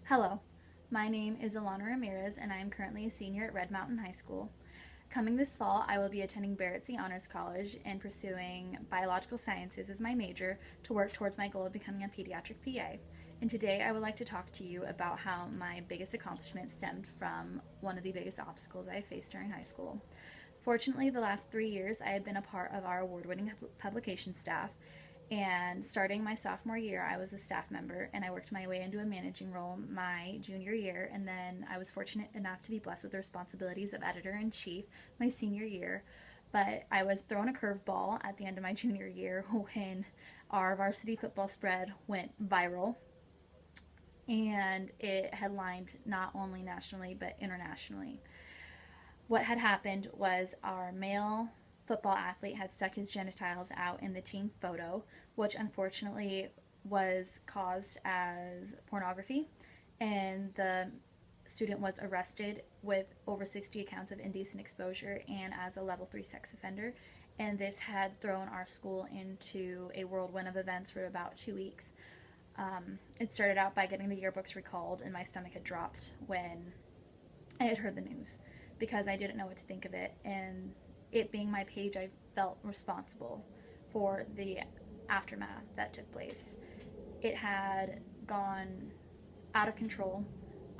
Hello, my name is Alana Ramirez, and I am currently a senior at Red Mountain High School. Coming this fall, I will be attending Barrett C. Honors College and pursuing biological sciences as my major to work towards my goal of becoming a pediatric PA. And today I would like to talk to you about how my biggest accomplishment stemmed from one of the biggest obstacles I faced during high school. Fortunately, the last 3 years I have been a part of our award winning publication staff, and starting my sophomore year, I was a staff member and I worked my way into a managing role my junior year. And then I was fortunate enough to be blessed with the responsibilities of editor in chief my senior year. But I was thrown a curveball at the end of my junior year when our varsity football spread went viral, and it headlined not only nationally but internationally. What had happened was our male football athlete had stuck his genitals out in the team photo, which unfortunately was caused as pornography, and the student was arrested with over 60 accounts of indecent exposure and as a level 3 sex offender. And this had thrown our school into a whirlwind of events for about 2 weeks. It started out by getting the yearbooks recalled, and my stomach had dropped when I had heard the news because I didn't know what to think of it. And it being my page, I felt responsible for the aftermath that took place. It had gone out of control.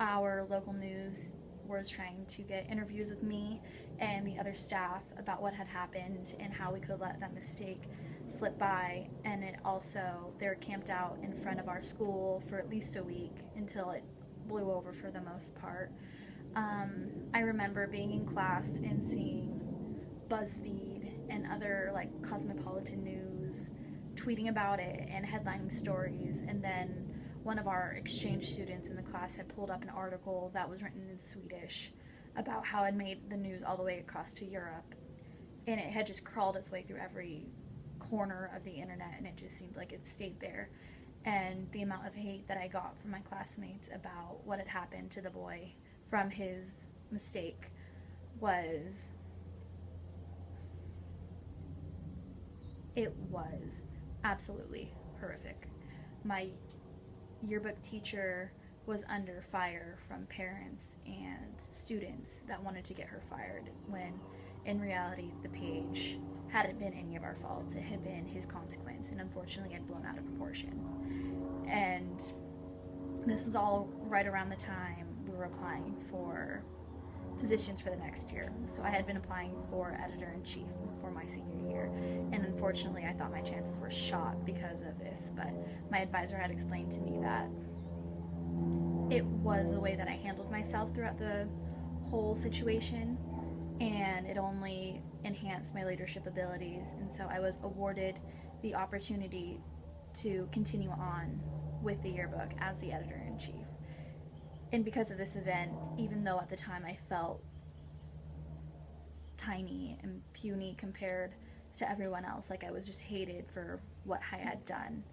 Our local news was trying to get interviews with me and the other staff about what had happened and how we could let that mistake slip by. And it also, they were camped out in front of our school for at least a week until it blew over for the most part. I remember being in class and seeing BuzzFeed and other like Cosmopolitan News tweeting about it and headlining stories. And then one of our exchange students in the class had pulled up an article that was written in Swedish about how it made the news all the way across to Europe. And it had just crawled its way through every corner of the internet, and it just seemed like it stayed there. And the amount of hate that I got from my classmates about what had happened to the boy from his mistake was, it was absolutely horrific. My yearbook teacher was under fire from parents and students that wanted to get her fired, when in reality the page hadn't been any of our faults. It had been his consequence, and unfortunately had blown out of proportion. And this was all right around the time we were applying for positions for the next year. So I had been applying for editor in chief for my senior year, and unfortunately I thought my chances were shot because of this. But my advisor had explained to me that it was the way that I handled myself throughout the whole situation, and it only enhanced my leadership abilities. And so I was awarded the opportunity to continue on with the yearbook as the editor in chief. And because of this event, even though at the time I felt tiny and puny compared to everyone else, like I was just hated for what I had done,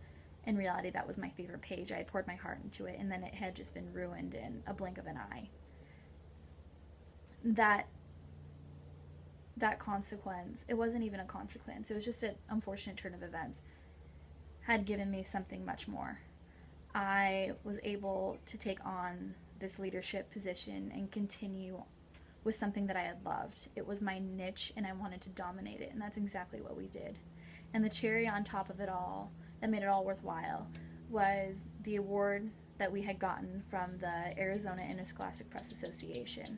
in reality that was my favorite page. I had poured my heart into it, and then it had just been ruined in a blink of an eye. That consequence, it wasn't even a consequence, it was just an unfortunate turn of events, had given me something much more. I was able to take on this leadership position and continue with something that I had loved. It was my niche and I wanted to dominate it, and that's exactly what we did. And the cherry on top of it all that made it all worthwhile was the award that we had gotten from the Arizona Interscholastic Press Association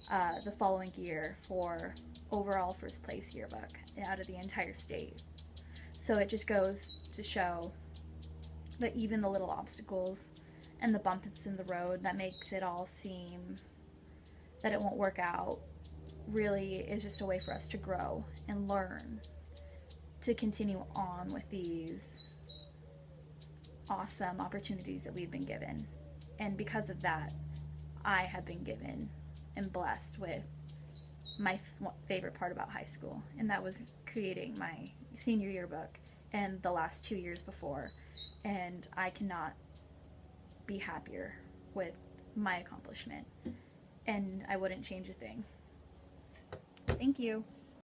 the following year for overall first place yearbook out of the entire state. So it just goes to show that even the little obstacles and the bumps in the road that makes it all seem that it won't work out really is just a way for us to grow and learn, to continue on with these awesome opportunities that we've been given. And because of that, I have been given and blessed with my favorite part about high school, and that was creating my senior yearbook and the last 2 years before. And I cannot be happier with my accomplishment, and I wouldn't change a thing. Thank you.